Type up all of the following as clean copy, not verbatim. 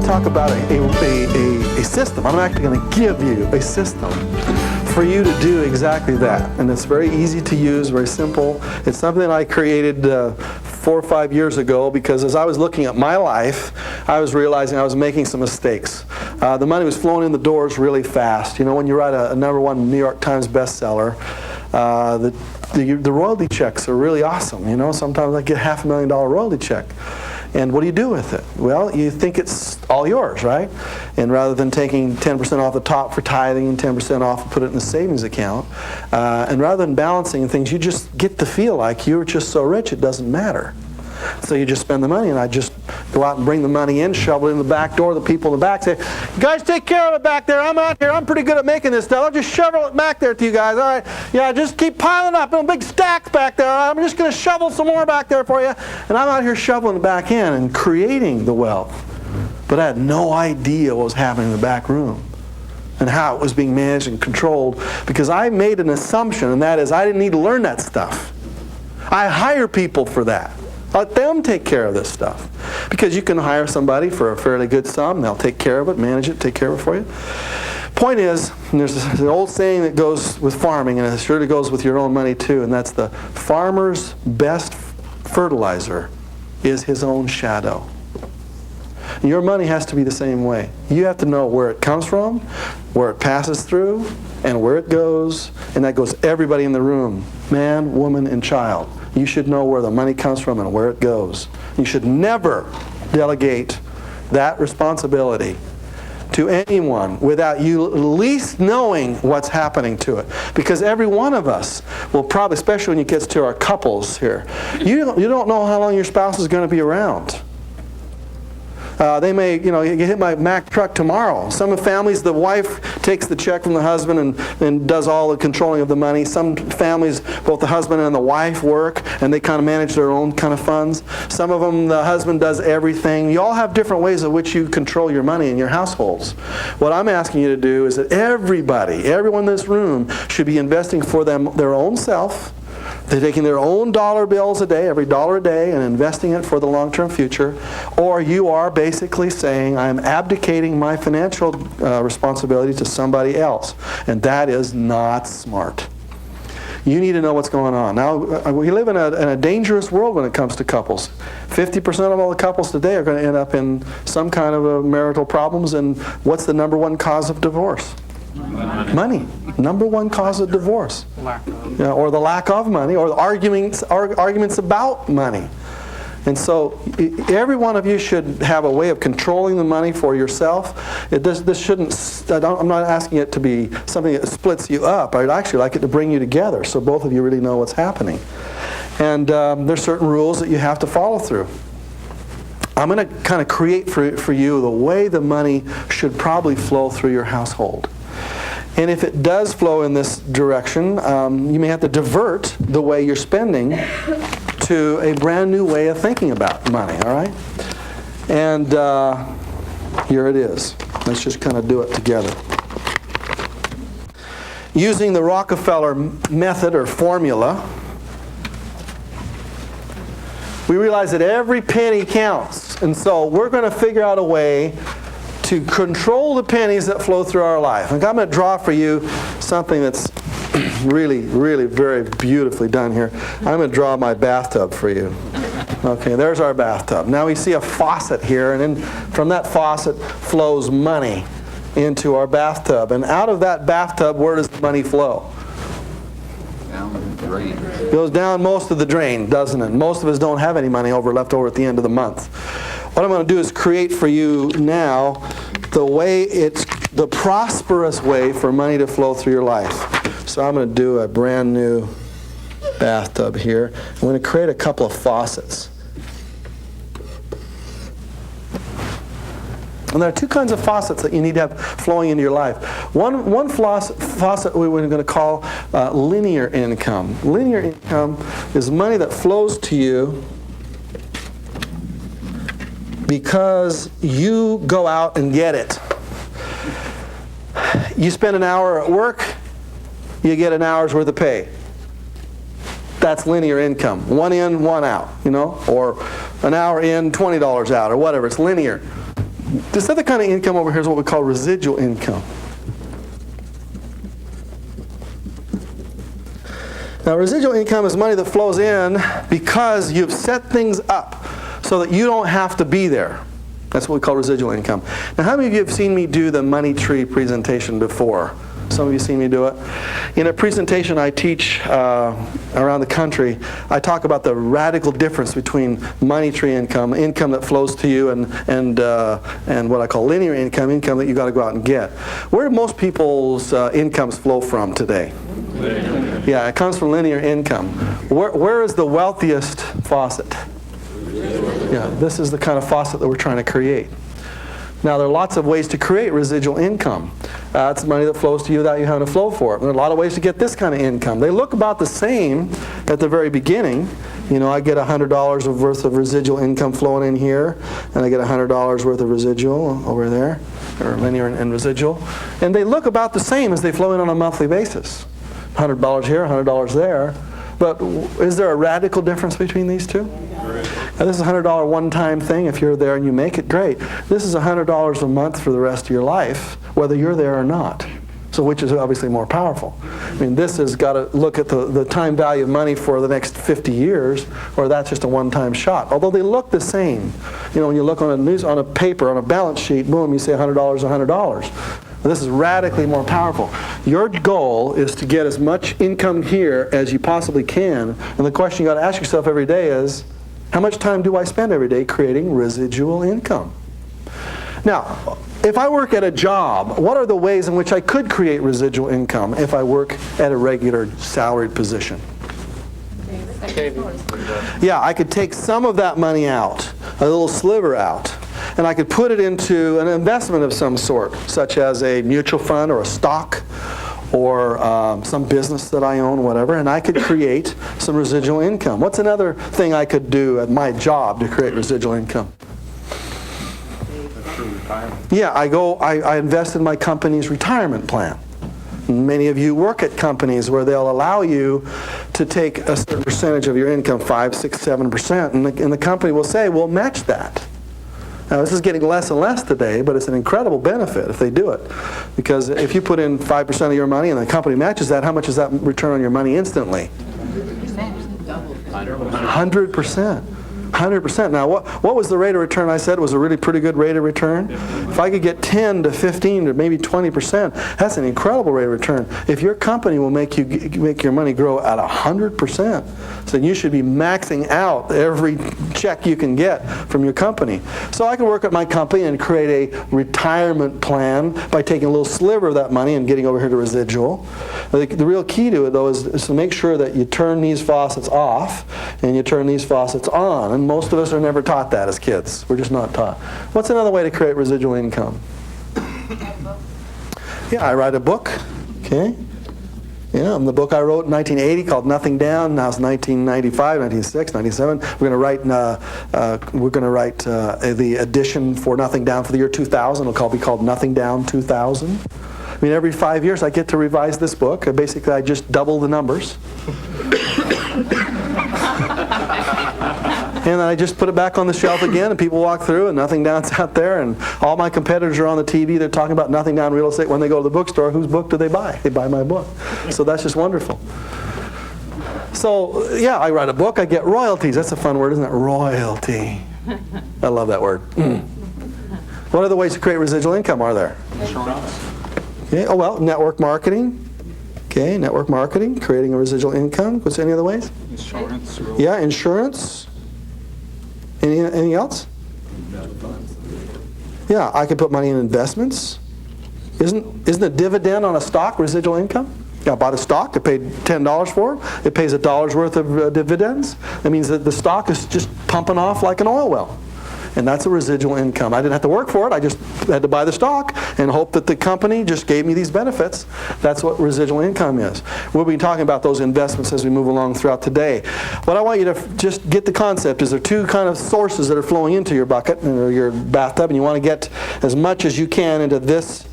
talk about a system. I'm actually going to give you a system for you to do exactly that. And it's very easy to use, very simple. It's something I created 4 or 5 years ago because as I was looking at my life, I was realizing I was making some mistakes. The money was flowing in the doors really fast. You know, when you write a #1 New York Times bestseller, the royalty checks are really awesome. You know, sometimes I get $500,000 royalty check. And what do you do with it? Well, you think it's all yours, right? And rather than taking 10% off the top for tithing and 10% off and put it in the savings account, and rather than balancing things, you just get to feel like you're just so rich it doesn't matter. So you just spend the money, and I just go out and bring the money in, shovel it in the back door. The people in the back say, "You guys take care of it back there. I'm out here. I'm pretty good at making this stuff. I'll just shovel it back there to you guys. All right? Yeah, just keep piling up in big stacks back there. I'm just going to shovel some more back there for you." And I'm out here shoveling it back in and creating the wealth. But I had no idea what was happening in the back room and how it was being managed and controlled because I made an assumption, and that is I didn't need to learn that stuff. I hire people for that. Let them take care of this stuff. Because you can hire somebody for a fairly good sum. They'll take care of it, manage it, take care of it for you. Point is, there's an old saying that goes with farming, and it surely goes with your own money too, and that's the farmer's best fertilizer is his own shadow. Your money has to be the same way. You have to know where it comes from, where it passes through, and where it goes, and that goes everybody in the room, man, woman, and child. You should know where the money comes from and where it goes. You should never delegate that responsibility to anyone without you at least knowing what's happening to it. Because every one of us will probably, especially when it gets to our couples here, you don't know how long your spouse is going to be around. They may, you hit my Mack truck tomorrow. Some families, the wife takes the check from the husband and does all the controlling of the money. Some families, both the husband and the wife work, and they kind of manage their own kind of funds. Some of them, the husband does everything. You all have different ways in which you control your money in your households. What I'm asking you to do is that everyone in this room should be investing for their own self. They're taking their own dollar bills a day, every dollar a day, and investing it for the long-term future. Or you are basically saying, I'm abdicating my financial responsibility to somebody else. And that is not smart. You need to know what's going on. Now, we live in a dangerous world when it comes to couples. 50% of all the couples today are going to end up in some kind of marital problems. And what's the #1 cause of divorce? Money. #1 cause of divorce. Or the lack of money, or the arguments about money. And so every one of you should have a way of controlling the money for yourself. This shouldn't, I'm not asking it to be something that splits you up. I'd actually like it to bring you together so both of you really know what's happening. And there's certain rules that you have to follow through. I'm going to kind of create for you the way the money should probably flow through your household. And if it does flow in this direction, you may have to divert the way you're spending to a brand new way of thinking about money, all right? And here it is. Let's just kind of do it together. Using the Rockefeller method or formula, we realize that every penny counts. And so we're going to figure out a way to control the pennies that flow through our life. And I'm going to draw for you something that's really, really very beautifully done here. I'm going to draw my bathtub for you. Okay, there's our bathtub. Now we see a faucet here, and then from that faucet flows money into our bathtub. And out of that bathtub, where does the money flow? Down the drain. It goes down most of the drain, doesn't it? Most of us don't have any money left over at the end of the month. What I'm going to do is create for you now the prosperous way for money to flow through your life. So I'm going to do a brand new bathtub here. I'm going to create a couple of faucets. And there are two kinds of faucets that you need to have flowing into your life. One faucet we're going to call linear income. Linear income is money that flows to you because you go out and get it. You spend an hour at work, you get an hour's worth of pay. That's linear income. One in, one out, or an hour in, $20 out, or whatever. It's linear. This other kind of income over here is what we call residual income. Now, residual income is money that flows in because you've set things up so that you don't have to be there. That's what we call residual income. Now, how many of you have seen me do the money tree presentation before? Some of you seen me do it. In a presentation I teach around the country, I talk about the radical difference between money tree income, income that flows to you, and what I call linear income, income that you got to go out and get. Where do most people's incomes flow from today? Linear. Yeah, it comes from linear income. Where is the wealthiest faucet? Yeah, this is the kind of faucet that we're trying to create. Now, there are lots of ways to create residual income. It's money that flows to you without you having to flow for it. There are a lot of ways to get this kind of income. They look about the same at the very beginning. You know, I get $100 worth of residual income flowing in here, and I get $100 worth of residual over there, or linear and residual. And they look about the same as they flow in on a monthly basis. $100 here, $100 there. But is there a radical difference between these two? Now, this is a $100 one-time thing. If you're there and you make it, great. This is $100 a month for the rest of your life, whether you're there or not. So which is obviously more powerful? I mean, this has got to look at the time value of money for the next 50 years, or that's just a one-time shot. Although they look the same. You know, when you look on a paper, on a balance sheet, boom, you say $100, $100. This is radically more powerful. Your goal is to get as much income here as you possibly can. And the question you got to ask yourself every day is, how much time do I spend every day creating residual income? Now, if I work at a job, what are the ways in which I could create residual income if I work at a regular salaried position? Yeah, I could take some of that money out, a little sliver out, and I could put it into an investment of some sort, such as a mutual fund or a stock or some business that I own, whatever, and I could create some residual income. What's another thing I could do at my job to create residual income? Yeah, I invest in my company's retirement plan. Many of you work at companies where they'll allow you to take a certain percentage of your income, 5, 6, 7%, and the company will say, we'll match that. Now, this is getting less and less today, but it's an incredible benefit if they do it. Because if you put in 5% of your money and the company matches that, how much is that return on your money instantly? 100%. 100%. Now, what was the rate of return I said was a really pretty good rate of return? If I could get 10 to 15 to maybe 20%, that's an incredible rate of return. If your company will make your money grow at 100%, then you should be maxing out every check you can get from your company. So I can work at my company and create a retirement plan by taking a little sliver of that money and getting over here to residual. The real key to it, though, is to make sure that you turn these faucets off and you turn these faucets on. And most of us are never taught that as kids. We're just not taught. What's another way to create residual income? Yeah, I write a book. Okay. Yeah, the book I wrote in 1980 called Nothing Down. Now it's 1995, 1996, 97. We're going to write the edition for Nothing Down for the year 2000. It'll be called Nothing Down 2000. I mean, every 5 years I get to revise this book. Basically, I just double the numbers. And then I just put it back on the shelf again, and people walk through, and Nothing Down's out there, and all my competitors are on the TV. They're talking about Nothing Down real estate. When they go to the bookstore, whose book do they buy? They buy my book. So that's just wonderful. So, yeah, I write a book. I get royalties. That's a fun word, isn't it? Royalty. I love that word. What other ways to create residual income are there? Insurance. Okay. Oh, well, network marketing. Okay, network marketing, creating a residual income. What's any other ways? Insurance. Yeah, insurance. Anything else? Yeah, I could put money in investments. Isn't a dividend on a stock residual income? I bought a stock, I paid $10 for it. It pays $1 worth of dividends. That means that the stock is just pumping off like an oil well. And that's a residual income. I didn't have to work for it. I just had to buy the stock and hope that the company just gave me these benefits. That's what residual income is. We'll be talking about those investments as we move along throughout today. What I want you to just get the concept is there are two kind of sources that are flowing into your bucket or your bathtub, and you want to get as much as you can into this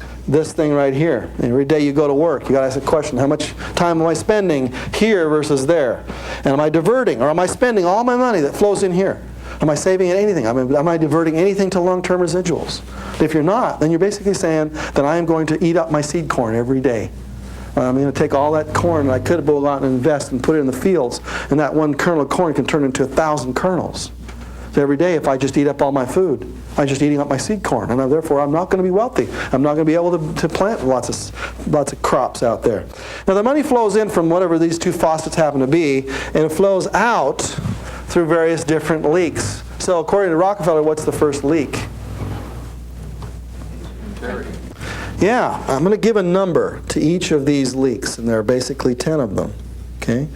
thing right here. And every day you go to work, you got to ask the question, how much time am I spending here versus there? And am I diverting, or am I spending all my money that flows in here? Am I saving anything? Am I diverting anything to long-term residuals? If you're not, then you're basically saying that I am going to eat up my seed corn every day. I'm going to take all that corn that I could have go out and invest and put it in the fields, and that one kernel of corn can turn into 1,000 kernels. So every day, if I just eat up all my food, I'm just eating up my seed corn, and therefore I'm not going to be wealthy. I'm not going to be able to plant lots of crops out there. Now the money flows in from whatever these two faucets happen to be, and it flows out through various different leaks. So according to Rockefeller, what's the first leak? Charity. Yeah, I'm going to give a number to each of these leaks, and there are basically 10 of them. Okay?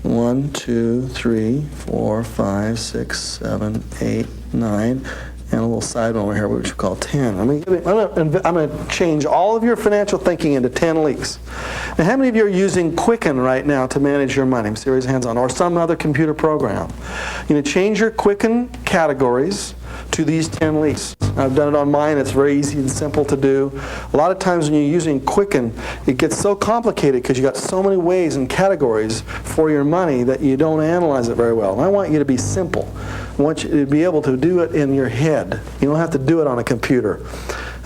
1, 2, 3, 4, 5, 6, 7, 8, 9, and a little side one over here, which we call 10. I'm going to change all of your financial thinking into 10 leaks. Now, how many of you are using Quicken right now to manage your money? See, raise your hands on, or some other computer program. You're going to change your Quicken categories to these 10 leaks. I've done it on mine. It's very easy and simple to do. A lot of times when you're using Quicken, it gets so complicated because you got so many ways and categories for your money that you don't analyze it very well. And I want you to be simple. I want you to be able to do it in your head. You don't have to do it on a computer.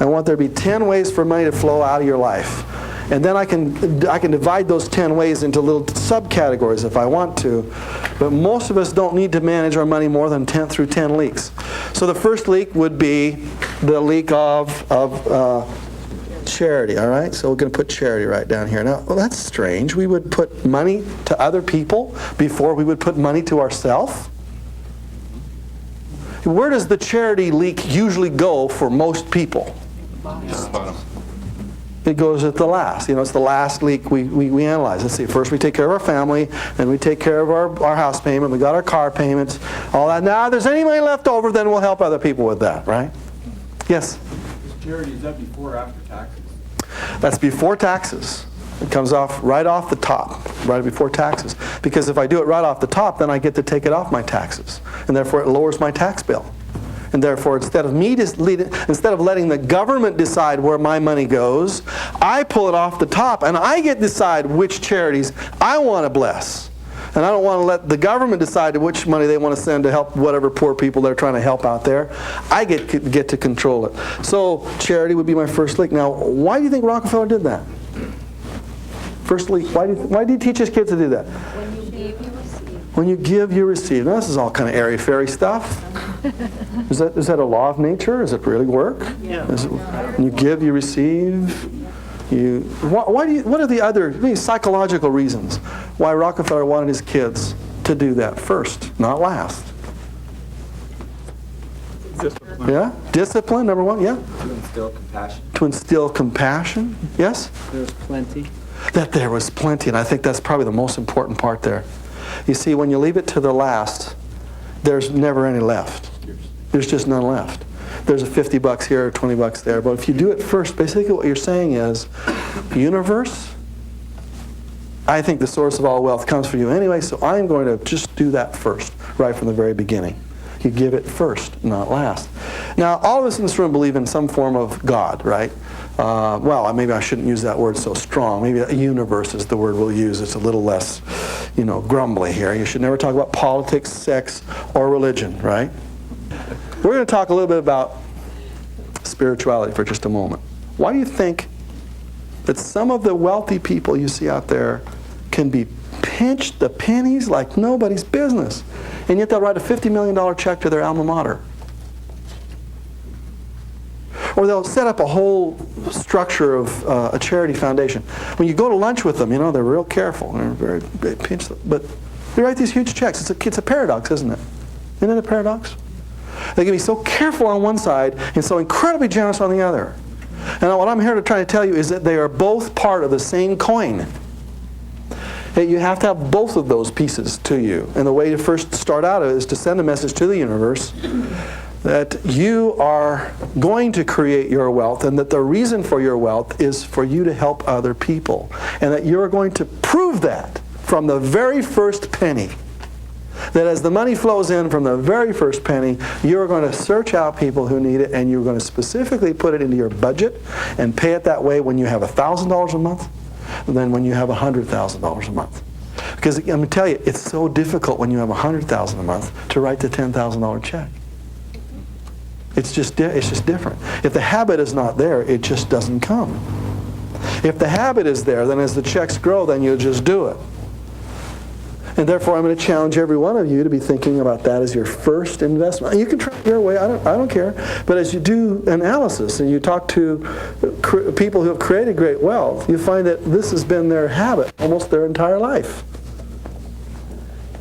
I want there to be 10 ways for money to flow out of your life. And then I can divide those 10 ways into little subcategories if I want to. But most of us don't need to manage our money more than 10 through 10 leaks. So the first leak would be the leak of charity, all right? So we're going to put charity right down here. Now, well, that's strange. We would put money to other people before we would put money to ourselves. Where does the charity leak usually go for most people? Bottom. It goes at the last. It's the last leak we analyze. Let's see, first we take care of our family, then we take care of our house payment, we got our car payments, all that. Now, if there's any money left over, then we'll help other people with that, right? Yes? Charity, is that before or after taxes? That's before taxes. It comes off right off the top, right before taxes. Because if I do it right off the top, then I get to take it off my taxes. And therefore it lowers my tax bill. And therefore, instead of letting the government decide where my money goes, I pull it off the top, and I get to decide which charities I want to bless. And I don't want to let the government decide which money they want to send to help whatever poor people they're trying to help out there. I get to control it. So charity would be my first leak. Now, why do you think Rockefeller did that? First leak. Why did he teach his kids to do that? When you give, you receive. When you give, you receive. Now, this is all kind of airy-fairy stuff. Is that a law of nature? Does it really work? Yeah. When you give, you receive. What are the other psychological reasons why Rockefeller wanted his kids to do that first, not last? Discipline. Yeah? Discipline, number one, yeah? To instill compassion. To instill compassion, yes? There's plenty. That there was plenty, and I think that's probably the most important part there. You see, when you leave it to the last, there's never any left. There's just none left. There's a $50 here or $20 there. But if you do it first, basically what you're saying is, universe, I think the source of all wealth comes from you anyway, so I'm going to just do that first, right from the very beginning. You give it first, not last. Now, all of us in this room believe in some form of God, right? Well, maybe I shouldn't use that word so strong. Maybe a universe is the word we'll use. It's a little less, grumbly here. You should never talk about politics, sex, or religion, right? We're going to talk a little bit about spirituality for just a moment. Why do you think that some of the wealthy people you see out there can be pinched the pennies like nobody's business, and yet they'll write a $50 million check to their alma mater? Or they'll set up a whole structure of a charity foundation. When you go to lunch with them, they're real careful. They pinch them. But they write these huge checks. It's a paradox, isn't it? Isn't it a paradox? They can be so careful on one side and so incredibly generous on the other. And what I'm here to try to tell you is that they are both part of the same coin. That you have to have both of those pieces to you. And the way to first start out is to send a message to the universe that you are going to create your wealth, and that the reason for your wealth is for you to help other people. And that you're going to prove that from the very first penny. That as the money flows in from the very first penny, you're going to search out people who need it, and you're going to specifically put it into your budget and pay it that way when you have $1,000 a month than when you have $100,000 a month. Because I'm going to tell you, it's so difficult when you have $100,000 a month to write the $10,000 check. It's just different. If the habit is not there, it just doesn't come. If the habit is there, then as the checks grow, then you'll just do it. And therefore, I'm going to challenge every one of you to be thinking about that as your first investment. And you can try it your way, I don't care. But as you do analysis and you talk to people who have created great wealth, you find that this has been their habit almost their entire life.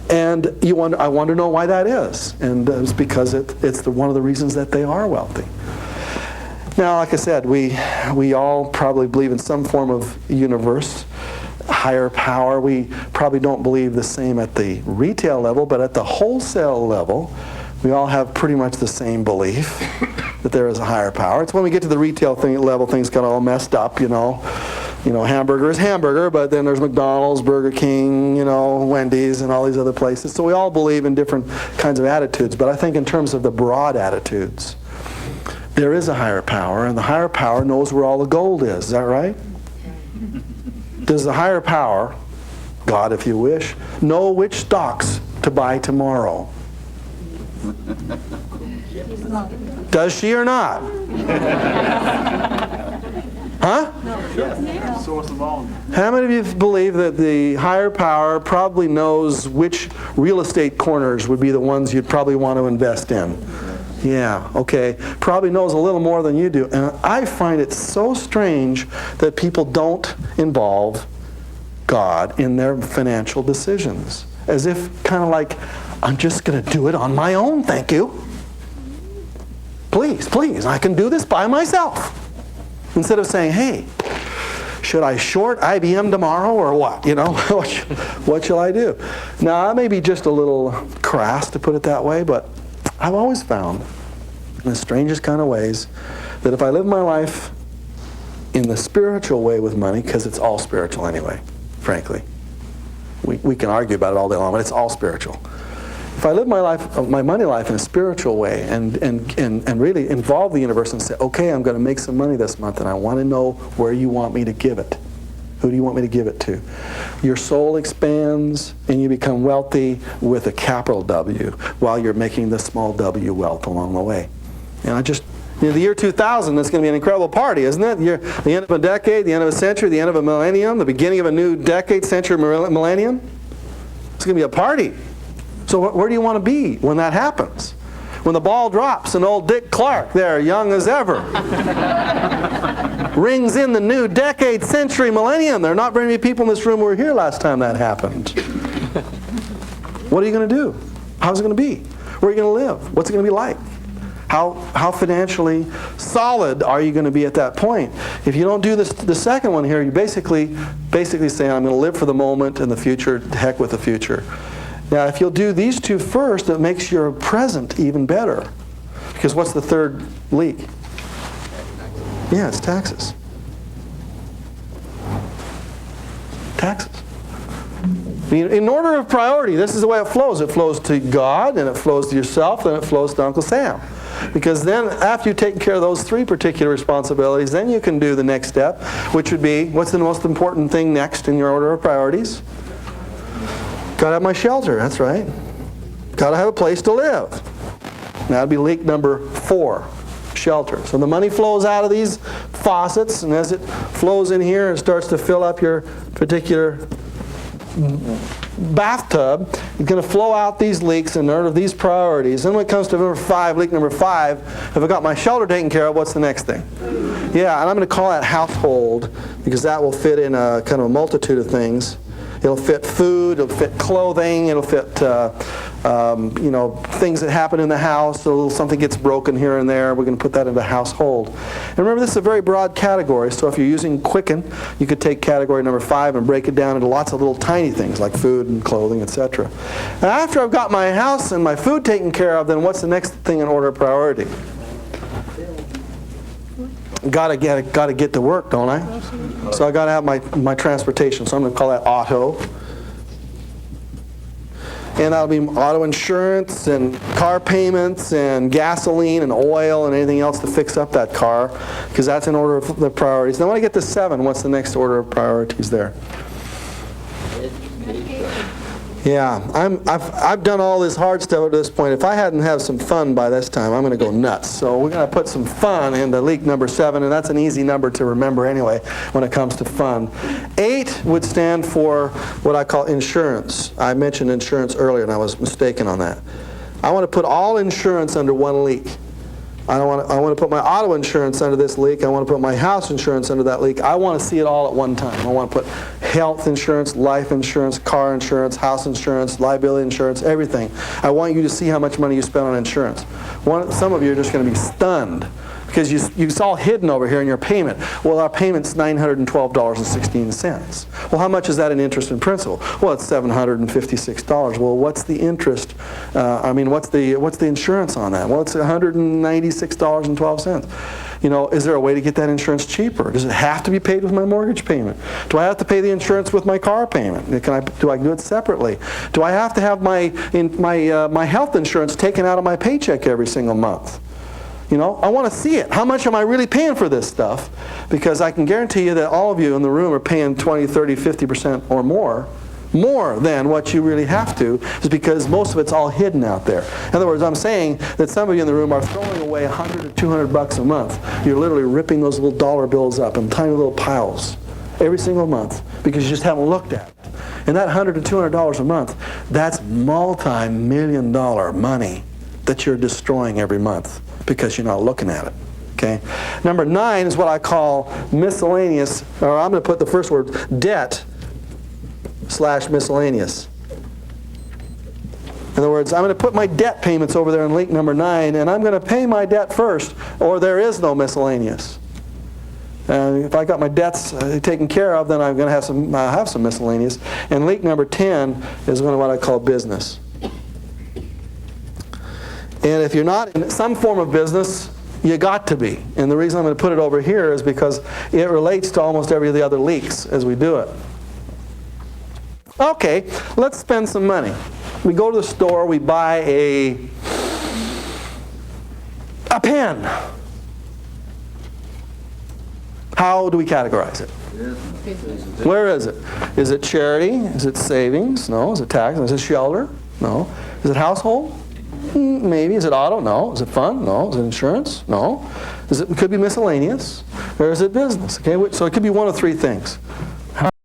And I want to know why that is. And it's because it's one of the reasons that they are wealthy. Now, like I said, we all probably believe in some form of universe, higher power. We probably don't believe the same at the retail level, but at the wholesale level, we all have pretty much the same belief that there is a higher power. It's when we get to the retail level, things get all messed up, hamburger is hamburger, but then there's McDonald's, Burger King, Wendy's, and all these other places. So we all believe in different kinds of attitudes, but I think in terms of the broad attitudes, there is a higher power, and the higher power knows where all the gold is. Is that right? Does the higher power, God if you wish, know which stocks to buy tomorrow? Does she or not? Huh? How many of you believe that the higher power probably knows which real estate corners would be the ones you'd probably want to invest in? Yeah, okay. Probably knows a little more than you do. And I find it so strange that people don't involve God in their financial decisions. As if kind of like, I'm just going to do it on my own, thank you. Please, I can do this by myself. Instead of saying, hey, should I short IBM tomorrow or what? What shall I do? Now, that may be just a little crass to put it that way, but I've always found, in the strangest kind of ways, that if I live my life in the spiritual way with money, because it's all spiritual anyway, frankly. We can argue about it all day long, but it's all spiritual. If I live my money life in a spiritual way and really involve the universe and say, okay, I'm going to make some money this month and I want to know where you want me to give it. Who do you want me to give it to? Your soul expands and you become wealthy with a capital W while you're making the small w wealth along the way. And the year 2000, that's going to be an incredible party, isn't it? The end of a decade, the end of a century, the end of a millennium, the beginning of a new decade, century, millennium. It's going to be a party. So where do you want to be when that happens? When the ball drops and old Dick Clark, there, young as ever, rings in the new decade, century, millennium. There are not very many people in this room who were here last time that happened. What are you going to do? How's it going to be? Where are you going to live? What's it going to be like? How financially solid are you going to be at that point? If you don't do the second one here, you basically say, I'm going to live for the moment and the future, heck with the future. Now, if you'll do these two first, it makes your present even better. Because what's the third leak? Yeah, it's taxes. Taxes. In order of priority, this is the way it flows. It flows to God, and it flows to yourself, then it flows to Uncle Sam. Because then, after you've taken care of those three particular responsibilities, then you can do the next step, which would be, what's the most important thing next in your order of priorities? Got to have my shelter, that's right. Got to have a place to live. Now, that'd be leak number 4, shelter. So the money flows out of these faucets, and as it flows in here and starts to fill up your particular bathtub, it's going to flow out these leaks in order of these priorities. Then when it comes to leak number 5, if I got my shelter taken care of, what's the next thing? Yeah, and I'm going to call that household, because that will fit in a kind of a multitude of things. It'll fit food, it'll fit clothing, it'll fit things that happen in the house. Something gets broken here and there, we're going to put that into household. And remember, this is a very broad category, so if you're using Quicken, you could take category number 5 and break it down into lots of little tiny things like food and clothing, etc. And after I've got my house and my food taken care of, then what's the next thing in order of priority? Gotta get to work, don't I? So I gotta have my transportation. So I'm gonna call that auto. And that'll be auto insurance and car payments and gasoline and oil and anything else to fix up that car, because that's in order of the priorities. Now when I get to 7, what's the next order of priorities there? Yeah, I've done all this hard stuff at this point. If I hadn't had some fun by this time, I'm going to go nuts. So we're going to put some fun into leak number 7, and that's an easy number to remember anyway when it comes to fun. 8 would stand for what I call insurance. I mentioned insurance earlier, and I was mistaken on that. I want to put all insurance under one leak. I want to put my auto insurance under this leak. I want to put my house insurance under that leak. I want to see it all at one time. I want to put health insurance, life insurance, car insurance, house insurance, liability insurance, everything. I want you to see how much money you spend on insurance. Some of you are just going to be stunned because it's all hidden over here in your payment. Well, our payment's $912.16. Well, how much is that in interest and principal? Well, it's $756. Well, what's the interest? What's the insurance on that? Well, it's $196.12. You know, is there a way to get that insurance cheaper? Does it have to be paid with my mortgage payment? Do I have to pay the insurance with my car payment? Do I do it separately? Do I have to have my health insurance taken out of my paycheck every single month? You know, I want to see it. How much am I really paying for this stuff? Because I can guarantee you that all of you in the room are paying 20, 30, 50% or more than what you really have to, is because most of it's all hidden out there. In other words, I'm saying that some of you in the room are throwing away $100 to $200 a month. You're literally ripping those little dollar bills up in tiny little piles every single month because you just haven't looked at it. And that $100 to $200 a month, that's multi-million-dollar money that you're destroying every month because you're not looking at it. Okay? Number 9 is what I call miscellaneous, or I'm going to put the first word, debt/miscellaneous. In other words, I'm going to put my debt payments over there in leak number 9, and I'm going to pay my debt first, or there is no miscellaneous. If I got my debts taken care of, then I'm going to have some miscellaneous. And leak number 10 is what I call business. And if you're not in some form of business, you got to be. And the reason I'm going to put it over here is because it relates to almost every of the other leaks as we do it. Okay, let's spend some money. We go to the store, we buy a pen. How do we categorize it? Where is it? Is it charity? Is it savings? No. Is it tax? Is it shelter? No. Is it household? Maybe. Is it auto? No. Is it fun? No. Is it insurance? No. It could be miscellaneous. Or is it business? Okay, so it could be one of 3 things.